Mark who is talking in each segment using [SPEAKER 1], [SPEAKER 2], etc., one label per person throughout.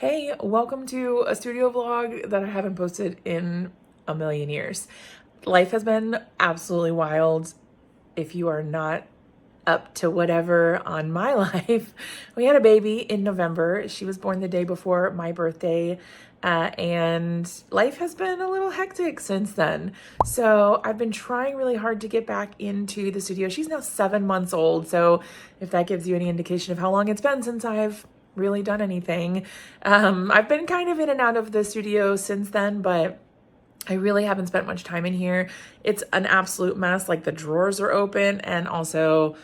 [SPEAKER 1] Hey, welcome to a studio vlog that I haven't posted in a million years. Life has been absolutely wild. If you are not up to whatever on my life, we had a baby in November. She was born the day before my birthday, and life has been a little hectic since then. So I've been trying really hard to get back into the studio. She's now 7 months old, so if that gives you any indication of how long it's been since I've really done anything. I've been kind of in and out of the studio since then, but I really haven't spent much time in here. It's an absolute mess. Like the drawers are open and also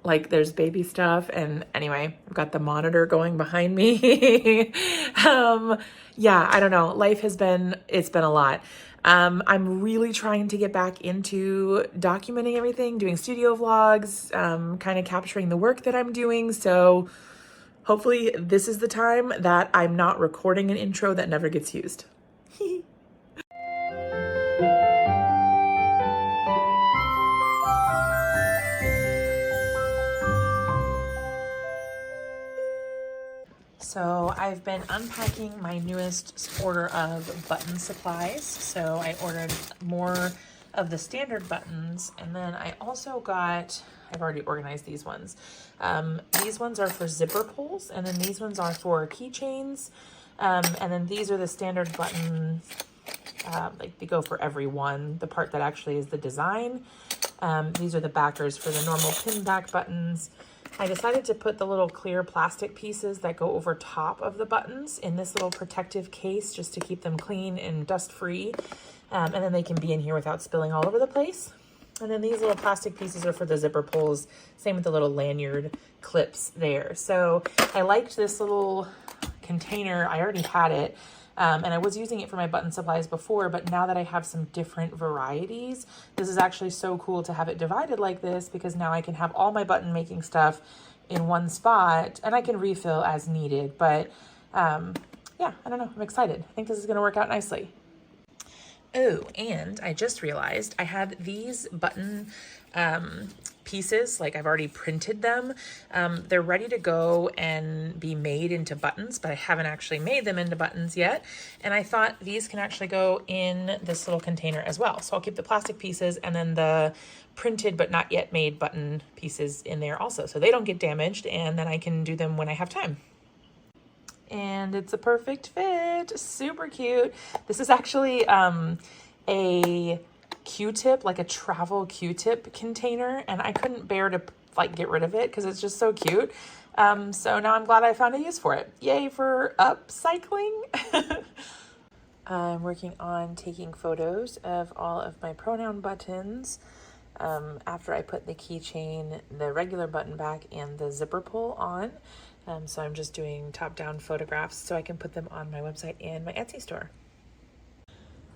[SPEAKER 1] like there's baby stuff. And anyway, I've got the monitor going behind me. Yeah, I don't know. It's been a lot. I'm really trying to get back into documenting everything, doing studio vlogs, kind of capturing the work that I'm doing. So hopefully this is the time that I'm not recording an intro that never gets used. So I've been unpacking my newest order of button supplies. So I ordered more of the standard buttons, and then I also got, I've already organized these ones. These ones are for zipper pulls, and then these ones are for keychains. And then these are the standard buttons, like they go for every one, the part that actually is the design. These are the backers for the normal pin back buttons. I decided to put the little clear plastic pieces that go over top of the buttons in this little protective case just to keep them clean and dust free. And then they can be in here without spilling all over the place. And then these little plastic pieces are for the zipper pulls. Same with the little lanyard clips there. So I liked this little container. I already had it. And I was using it for my button supplies before, but now that I have some different varieties, this is actually so cool to have it divided like this, because now I can have all my button making stuff in one spot and I can refill as needed. But yeah, I don't know. I'm excited. I think this is going to work out nicely. Oh, and I just realized I had these button pieces, like I've already printed them. They're ready to go and be made into buttons, but I haven't actually made them into buttons yet. And I thought these can actually go in this little container as well. So I'll keep the plastic pieces and then the printed but not yet made button pieces in there also, so they don't get damaged, and then I can do them when I have time. And it's a perfect fit, super cute. This is actually a Q-tip, like a travel Q-tip container, and I couldn't bear to like get rid of it because it's just so cute. So now I'm glad I found a use for it. Yay for upcycling. I'm working on taking photos of all of my pronoun buttons after I put the keychain, the regular button back, and the zipper pull on. So I'm just doing top-down photographs so I can put them on my website and my Etsy store.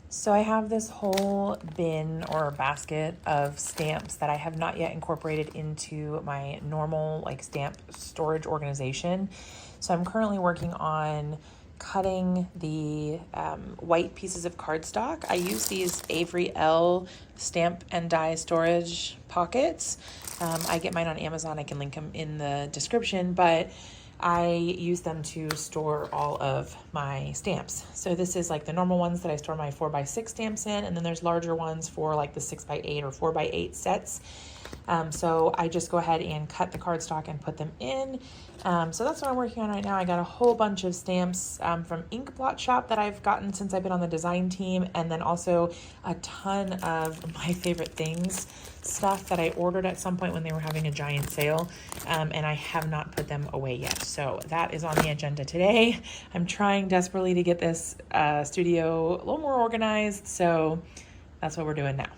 [SPEAKER 1] So I have this whole bin or basket of stamps that I have not yet incorporated into my normal like stamp storage organization. So I'm currently working on cutting the white pieces of cardstock. I use these Avery Elle stamp and die storage pockets. I get mine on Amazon. I can link them in the description, but I use them to store all of my stamps. So this is like the normal ones that I store my 4x6 stamps in, and then there's larger ones for like the 6x8 or 4x8 sets. So I just go ahead and cut the cardstock and put them in. So that's what I'm working on right now. I got a whole bunch of stamps from Ink Blot Shop that I've gotten since I've been on the design team, and then also a ton of my favorite things stuff that I ordered at some point when they were having a giant sale, and I have not put them away yet. So that is on the agenda today. I'm trying desperately to get this studio a little more organized, so that's what we're doing now.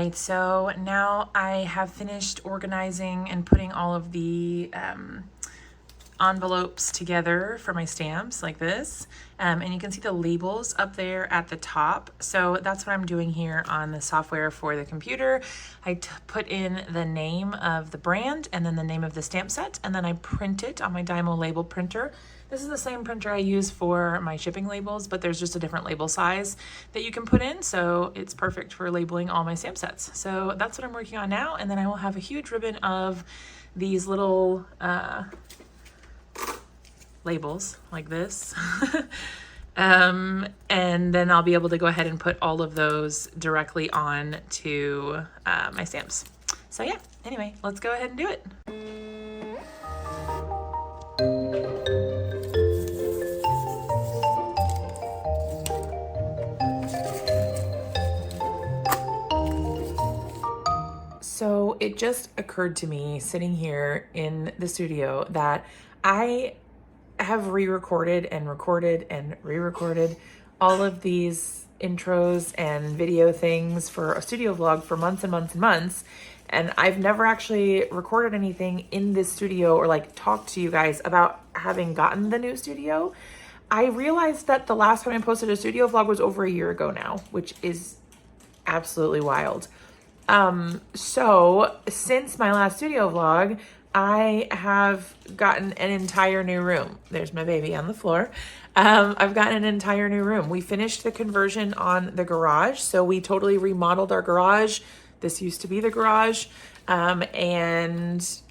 [SPEAKER 1] right, so now I have finished organizing and putting all of the envelopes together for my stamps like this. And you can see the labels up there at the top. So that's what I'm doing here on the software for the computer. I put in the name of the brand and then the name of the stamp set, and then I print it on my Dymo label printer. This is the same printer I use for my shipping labels, but there's just a different label size that you can put in. So it's perfect for labeling all my stamp sets. So that's what I'm working on now. And then I will have a huge ribbon of these little labels like this. And then I'll be able to go ahead and put all of those directly on to my stamps. So yeah, anyway, let's go ahead and do it. So it just occurred to me sitting here in the studio that I have re-recorded and recorded and re-recorded all of these intros and video things for a studio vlog for months and months and months. And I've never actually recorded anything in this studio or like talked to you guys about having gotten the new studio. I realized that the last time I posted a studio vlog was over a year ago now, which is absolutely wild. So since my last studio vlog, I have gotten an entire new room. There's my baby on the floor. I've gotten an entire new room. We finished the conversion on the garage. So we totally remodeled our garage. This used to be the garage. It's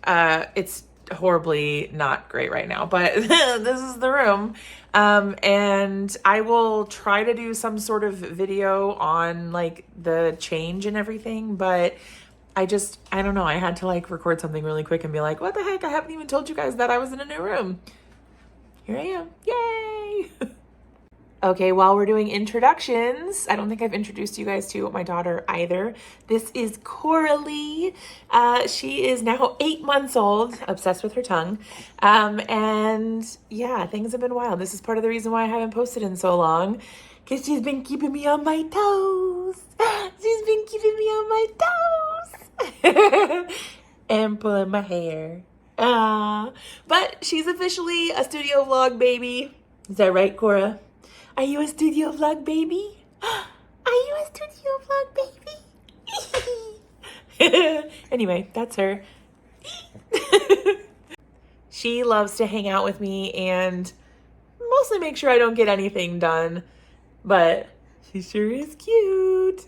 [SPEAKER 1] horribly not great right now, but this is the room. And I will try to do some sort of video on like the change and everything, but I don't know. I had to like record something really quick and be like, what the heck? I haven't even told you guys that I was in a new room. Here I am. Yay. Okay, while we're doing introductions, I don't think I've introduced you guys to my daughter either. This is Coralie. She is now 8 months old, obsessed with her tongue. And yeah, things have been wild. This is part of the reason why I haven't posted in so long, because she's been keeping me on my toes. She's been keeping me on my toes. And pulling my hair. But she's officially a studio vlog baby. Is that right, Cora? Are you a studio vlog baby? Are you a studio vlog baby? Anyway, that's her. She loves to hang out with me and mostly make sure I don't get anything done, but she sure is cute.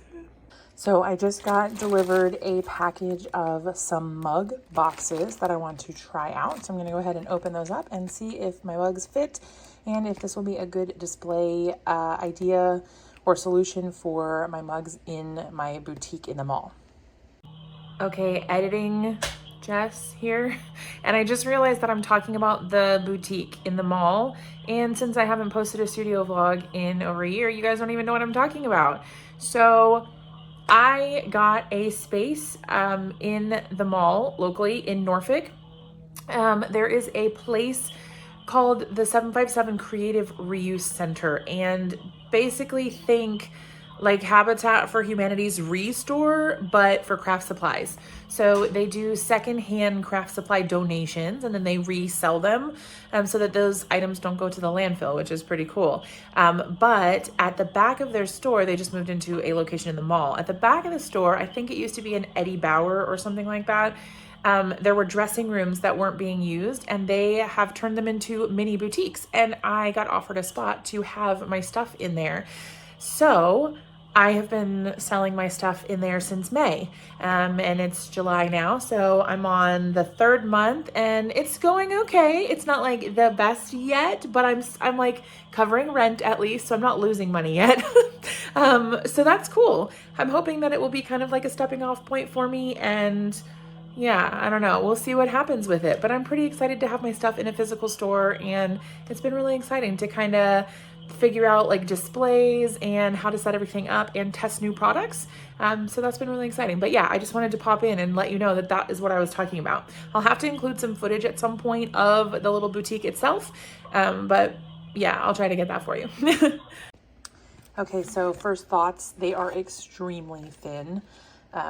[SPEAKER 1] So I just got delivered a package of some mug boxes that I want to try out. So I'm gonna go ahead and open those up and see if my mugs fit and if this will be a good display idea or solution for my mugs in my boutique in the mall. Okay, editing Jess here. And I just realized that I'm talking about the boutique in the mall. And since I haven't posted a studio vlog in over a year, you guys don't even know what I'm talking about. So I got a space in the mall locally in Norfolk. There is a place called the 757 Creative Reuse Center, and basically think like Habitat for Humanity's Restore, but for craft supplies. So they do secondhand craft supply donations and then they resell them so that those items don't go to the landfill, which is pretty cool. But at the back of their store, they just moved into a location in the mall. At the back of the store, I think it used to be an Eddie Bauer or something like that. There were dressing rooms that weren't being used and they have turned them into mini boutiques, and I got offered a spot to have my stuff in there. So I have been selling my stuff in there since May, and it's July now, so I'm on the 3rd month and it's going okay. It's not like the best yet, but I'm like covering rent at least, so I'm not losing money yet. So that's cool. I'm hoping that it will be kind of like a stepping off point for me, and yeah, I don't know. We'll see what happens with it, but I'm pretty excited to have my stuff in a physical store, and it's been really exciting to kind of figure out like displays and how to set everything up and test new products. So that's been really exciting. But yeah, I just wanted to pop in and let you know that that is what I was talking about. I'll have to include some footage at some point of the little boutique itself. But yeah, I'll try to get that for you. Okay, so first thoughts, they are extremely thin.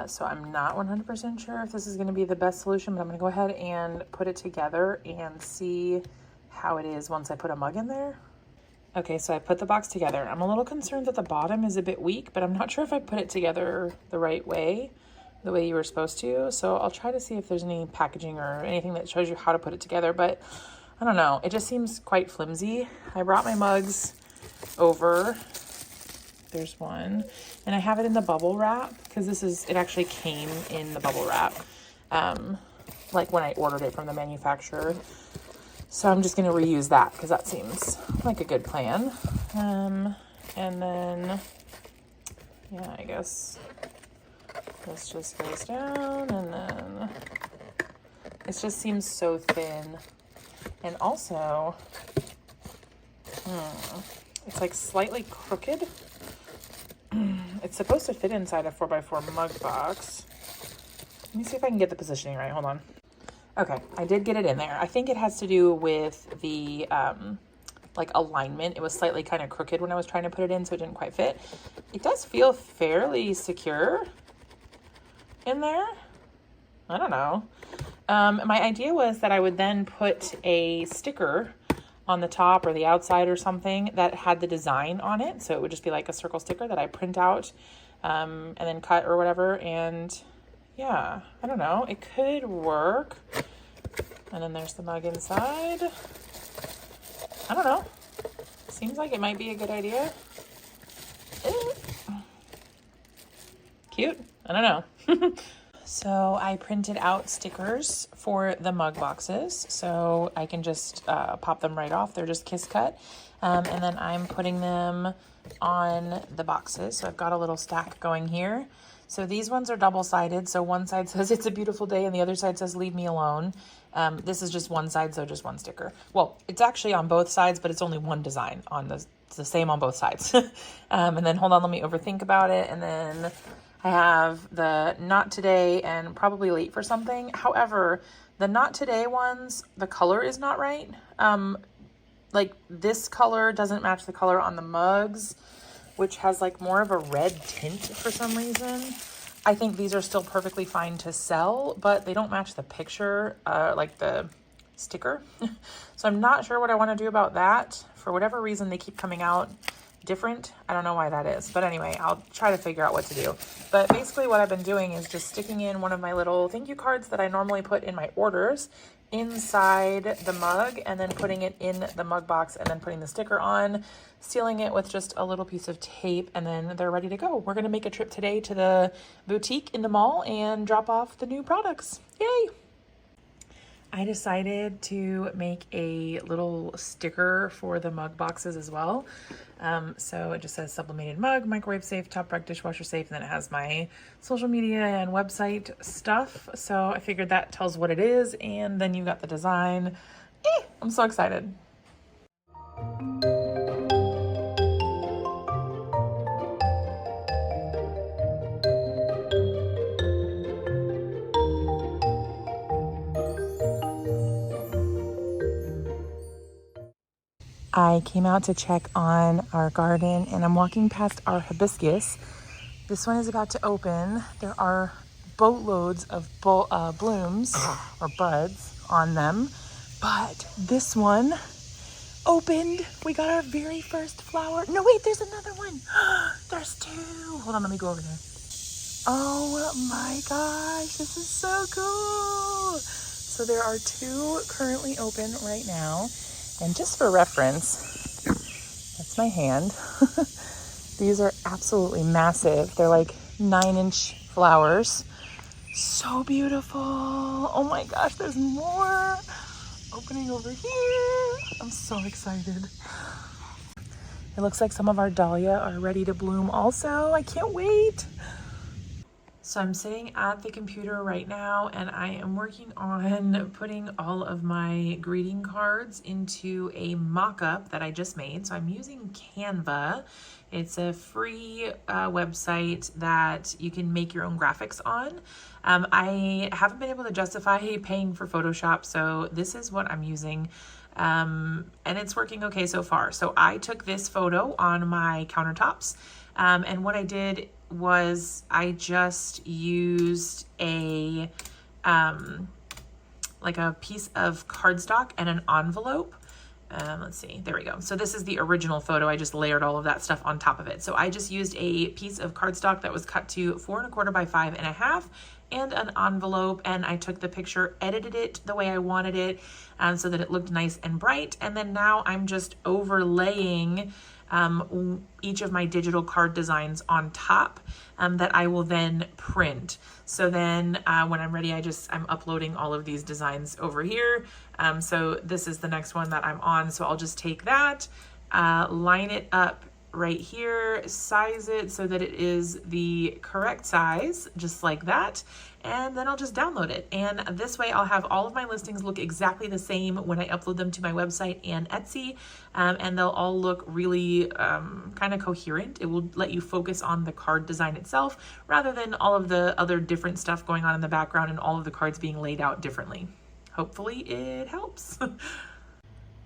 [SPEAKER 1] So I'm not 100% sure if this is going to be the best solution, but I'm going to go ahead and put it together and see how it is once I put a mug in there. Okay, so I put the box together. I'm a little concerned that the bottom is a bit weak, but I'm not sure if I put it together the right way, the way you were supposed to. So I'll try to see if there's any packaging or anything that shows you how to put it together, but I don't know. It just seems quite flimsy. I brought my mugs over. There's one, and I have it in the bubble wrap because it actually came in the bubble wrap, like when I ordered it from the manufacturer. So I'm just going to reuse that because that seems like a good plan. And then, yeah, I guess this just goes down, and then it just seems so thin. And also, it's like slightly crooked. It's supposed to fit inside a 4x4 mug box. Let me see if I can get the positioning right. Hold on. Okay, I did get it in there. I think it has to do with the like alignment. It was slightly kind of crooked when I was trying to put it in, so it didn't quite fit. It does feel fairly secure in there. I don't know. My idea was that I would then put a sticker on the top or the outside or something that had the design on it. So it would just be like a circle sticker that I print out and then cut or whatever. And yeah, I don't know. It could work. And then there's the mug inside. I don't know. Seems like it might be a good idea. Cute. I don't know. So I printed out stickers for the mug boxes, so I can just pop them right off. They're just kiss cut. And then I'm putting them on the boxes. So I've got a little stack going here. So these ones are double-sided. So one side says it's a beautiful day and the other side says leave me alone. This is just one side, so just one sticker. Well, it's actually on both sides, but it's only one design on it's the same on both sides. And then hold on, let me overthink about it. And then I have the not today and probably late for something. However, the not today ones, the color is not right. Like this color doesn't match the color on the mugs, which has like more of a red tint for some reason. I think these are still perfectly fine to sell, but they don't match the picture, like the sticker. So I'm not sure what I want to do about that. For whatever reason, they keep coming out different. I don't know why that is, but anyway, I'll try to figure out what to do. But basically what I've been doing is just sticking in one of my little thank you cards that I normally put in my orders inside the mug, and then putting it in the mug box, and then putting the sticker on, sealing it with just a little piece of tape, and then they're ready to go. We're going to make a trip today to the boutique in the mall and drop off the new products. Yay! I decided to make a little sticker for the mug boxes as well. So it just says sublimated mug, microwave safe, top rack, dishwasher safe, and then it has my social media and website stuff. So I figured that tells what it is, and then you got the design. I'm so excited. I came out to check on our garden, and I'm walking past our hibiscus. This one is about to open. There are boatloads of blooms or buds on them, but this one opened. We got our very first flower. No, wait, there's another one. There's two. Hold on, let me go over there. Oh my gosh, this is so cool. So there are two currently open right now. And just for reference, that's my hand. These are absolutely massive. They're like 9-inch flowers. So beautiful. Oh my gosh, there's more opening over here. I'm so excited. It looks like some of our dahlia are ready to bloom also. I can't wait. So I'm sitting at the computer right now, and I am working on putting all of my greeting cards into a mock-up that I just made. So I'm using Canva. It's a free website that you can make your own graphics on. I haven't been able to justify paying for Photoshop, so this is what I'm using. And it's working okay so far. So I took this photo on my countertops, and what I did was I just used a, like a piece of cardstock and an envelope. Let's see, there we go. So this is the original photo. I just layered all of that stuff on top of it. So I just used a piece of cardstock that was cut to 4 1/4 by 5 1/2 and an envelope, and I took the picture, edited it the way I wanted it, so that it looked nice and bright. And then now I'm just overlaying each of my digital card designs on top that I will then print. So then when I'm ready, I'm uploading all of these designs over here. So this is the next one that I'm on. So I'll just take that, line it up right here, size it so that it is the correct size, just like that. And then I'll just download it. And this way I'll have all of my listings look exactly the same when I upload them to my website and Etsy. And they'll all look really kind of coherent. It will let you focus on the card design itself rather than all of the other different stuff going on in the background and all of the cards being laid out differently. Hopefully it helps.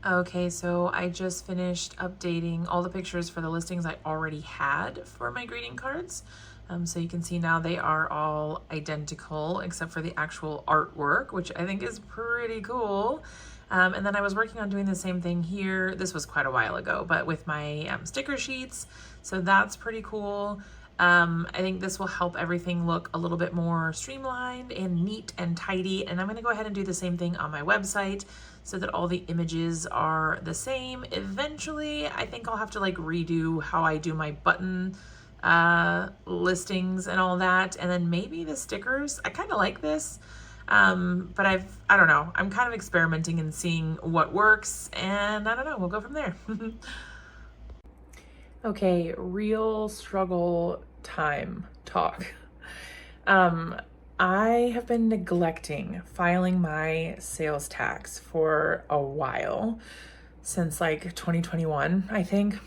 [SPEAKER 1] Okay, so I just finished updating all the pictures for the listings I already had for my greeting cards. So you can see now they are all identical except for the actual artwork, which I think is pretty cool. And then I was working on doing the same thing here. This was quite a while ago, but with my sticker sheets. So that's pretty cool. I think this will help everything look a little bit more streamlined and neat and tidy. And I'm going to go ahead and do the same thing on my website so that all the images are the same. Eventually, I think I'll have to like redo how I do my button listings and all that. And then maybe the stickers. I kind of like this. But I don't know. I'm kind of experimenting and seeing what works, and I don't know. We'll go from there. Okay, real struggle time talk. I have been neglecting filing my sales tax for a while, since like 2021, I think.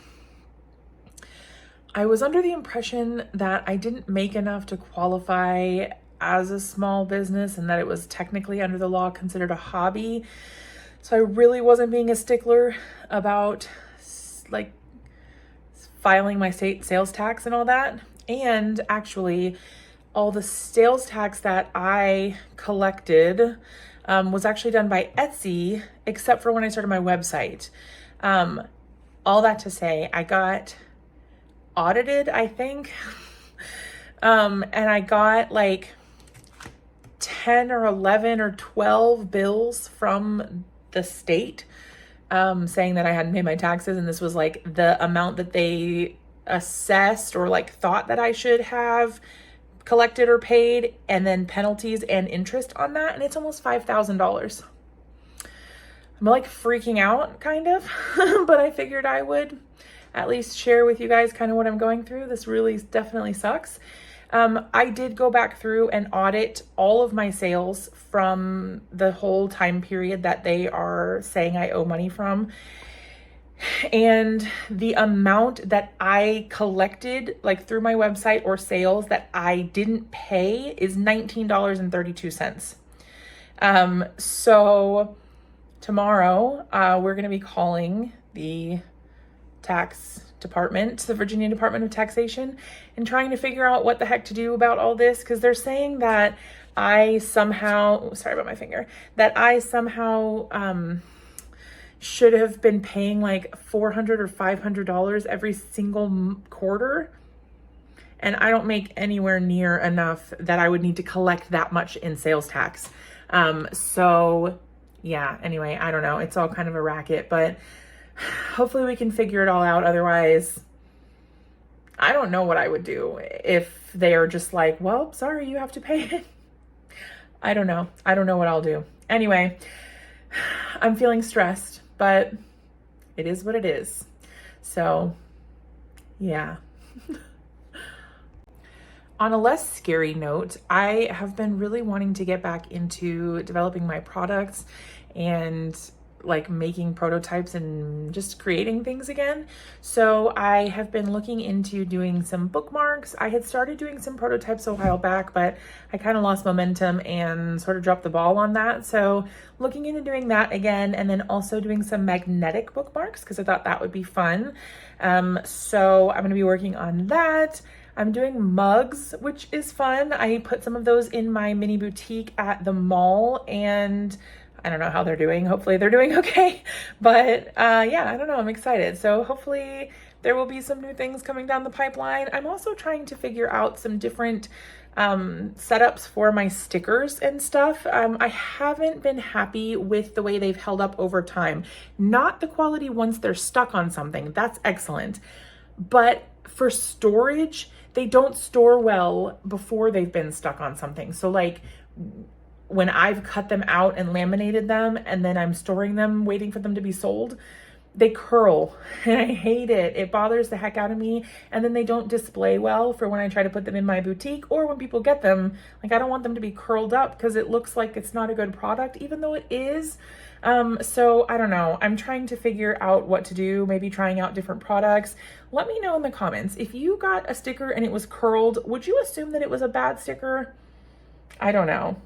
[SPEAKER 1] I was under the impression that I didn't make enough to qualify as a small business and that it was technically under the law considered a hobby. So I really wasn't being a stickler about like filing my state sales tax and all that. And actually all the sales tax that I collected was actually done by Etsy, except for when I started my website. All that to say, I got audited, I think. And I got like 10 or 11 or 12 bills from the state saying that I hadn't paid my taxes, and this was like the amount that they assessed or like thought that I should have collected or paid, and then penalties and interest on that, and it's almost $5,000. I'm like freaking out kind of, but I figured I would at least share with you guys kind of what I'm going through. This really definitely sucks. I did go back through and audit all of my sales from the whole time period that they are saying I owe money from. And the amount that I collected, like through my website or sales that I didn't pay, is $19.32. So tomorrow, we're going to be calling the tax department, the Virginia Department of Taxation, and trying to figure out what the heck to do about all this, because they're saying that I somehow, sorry about my finger, that I somehow should have been paying like $400 or $500 every single quarter, and I don't make anywhere near enough that I would need to collect that much in sales tax. So yeah, anyway, I don't know, it's all kind of a racket, but hopefully we can figure it all out. Otherwise, I don't know what I would do if they are just like, well, sorry, you have to pay it. I don't know. I don't know what I'll do. Anyway, I'm feeling stressed, but it is what it is. So yeah. On a less scary note, I have been really wanting to get back into developing my products and like making prototypes and just creating things again. So I have been looking into doing some bookmarks. I had started doing some prototypes a while back, but I kind of lost momentum and sort of dropped the ball on that. So looking into doing that again, and then also doing some magnetic bookmarks because I thought that would be fun. So I'm going to be working on that. I'm doing mugs, which is fun. I put some of those in my mini boutique at the mall, and I don't know how they're doing. Hopefully they're doing okay. But yeah, I don't know. I'm excited. So hopefully there will be some new things coming down the pipeline. I'm also trying to figure out some different setups for my stickers and stuff. I haven't been happy with the way they've held up over time. Not the quality once they're stuck on something. That's excellent. But for storage, they don't store well before they've been stuck on something. So like when I've cut them out and laminated them and then I'm storing them waiting for them to be sold, they curl and I hate it. It bothers the heck out of me. And then they don't display well for when I try to put them in my boutique or when people get them. Like I don't want them to be curled up because it looks like it's not a good product, even though it is. So I don't know. I'm trying to figure out what to do, maybe trying out different products. Let me know in the comments. If you got a sticker and it was curled, would you assume that it was a bad sticker? I don't know.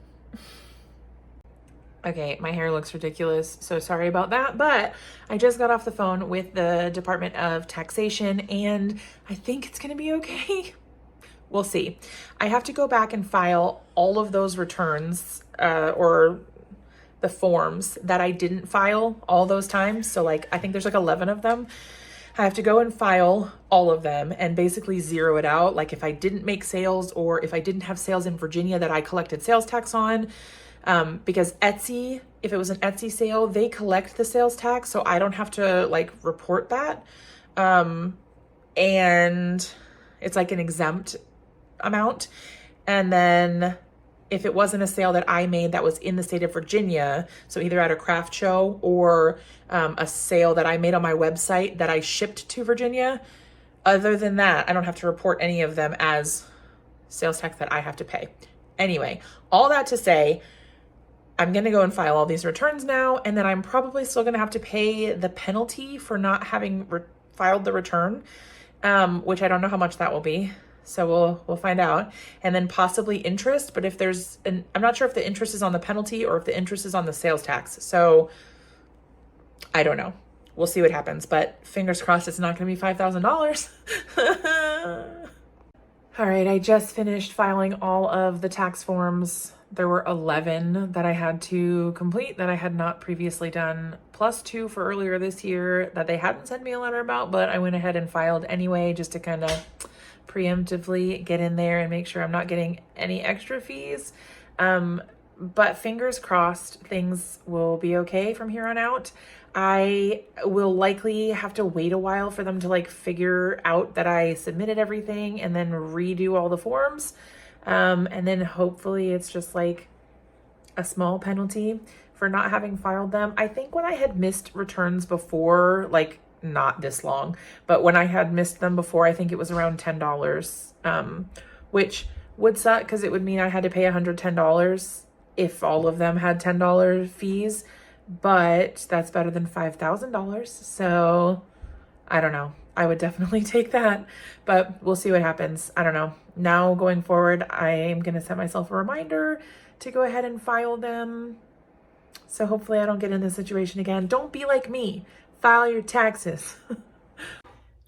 [SPEAKER 1] Okay, my hair looks ridiculous, so sorry about that, but I just got off the phone with the Department of Taxation and I think it's gonna be okay. We'll see. I have to go back and file all of those returns or the forms that I didn't file all those times. So like, I think there's like 11 of them. I have to go and file all of them and basically zero it out. Like if I didn't make sales or if I didn't have sales in Virginia that I collected sales tax on, because Etsy, if it was an Etsy sale, they collect the sales tax. So I don't have to like report that. And it's like an exempt amount. And then if it wasn't a sale that I made that was in the state of Virginia, so either at a craft show or a sale that I made on my website that I shipped to Virginia, other than that, I don't have to report any of them as sales tax that I have to pay. Anyway, all that to say, I'm going to go and file all these returns now, and then I'm probably still going to have to pay the penalty for not having filed the return, which I don't know how much that will be. So we'll find out. And then possibly interest, but if there's I'm not sure if the interest is on the penalty or if the interest is on the sales tax. So I don't know. We'll see what happens, but fingers crossed it's not going to be $5,000. All right, I just finished filing all of the tax forms. There were 11 that I had to complete that I had not previously done, plus 2 for earlier this year that they hadn't sent me a letter about, but I went ahead and filed anyway just to kind of preemptively get in there and make sure I'm not getting any extra fees. But fingers crossed things will be okay from here on out. I will likely have to wait a while for them to like figure out that I submitted everything and then redo all the forms. And then hopefully it's just like a small penalty for not having filed them. I think when I had missed returns before, like not this long, but when I had missed them before, I think it was around $10, which would suck because it would mean I had to pay $110 if all of them had $10 fees, but that's better than $5,000. So I don't know. I would definitely take that, but we'll see what happens. I don't know. Now going forward, I am going to set myself a reminder to go ahead and file them. So hopefully I don't get in this situation again. Don't be like me. File your taxes.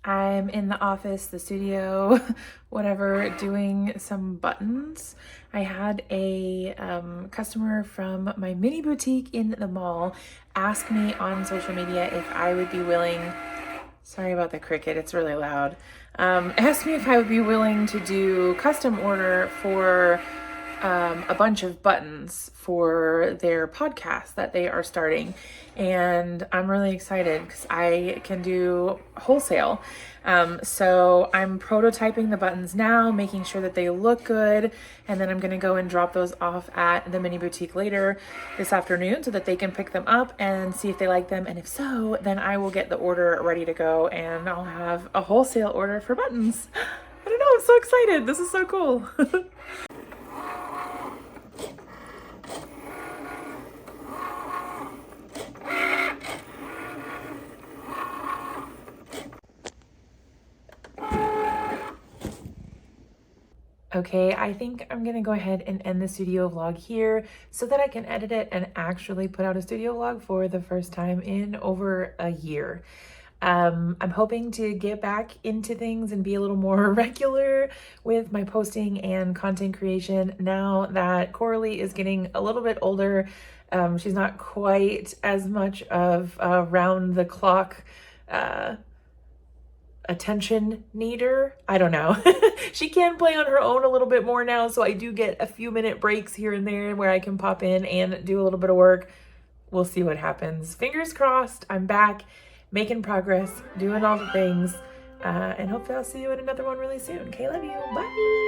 [SPEAKER 1] I'm in the office, the studio, whatever, doing some buttons. I had a customer from my mini boutique in the mall ask me on social media if I would be willing, sorry about the cricket, it's really loud, asked me if I would be willing to do custom order for a bunch of buttons for their podcast that they are starting. And I'm really excited because I can do wholesale. So I'm prototyping the buttons now, making sure that they look good. And then I'm going to go and drop those off at the mini boutique later this afternoon so that they can pick them up and see if they like them. And if so, then I will get the order ready to go and I'll have a wholesale order for buttons. I don't know. I'm so excited. This is so cool. Okay, I think I'm gonna go ahead and end the studio vlog here so that I can edit it and actually put out a studio vlog for the first time in over a year. I'm hoping to get back into things and be a little more regular with my posting and content creation now that Coralie is getting a little bit older. She's not quite as much of a round the clock attention needer. I don't know. She can play on her own a little bit more now, so I do get a few minute breaks here and there where I can pop in and do a little bit of work. We'll see what happens. Fingers crossed, I'm back, making progress, doing all the things, and hopefully I'll see you in another one really soon. Okay, love you. Bye.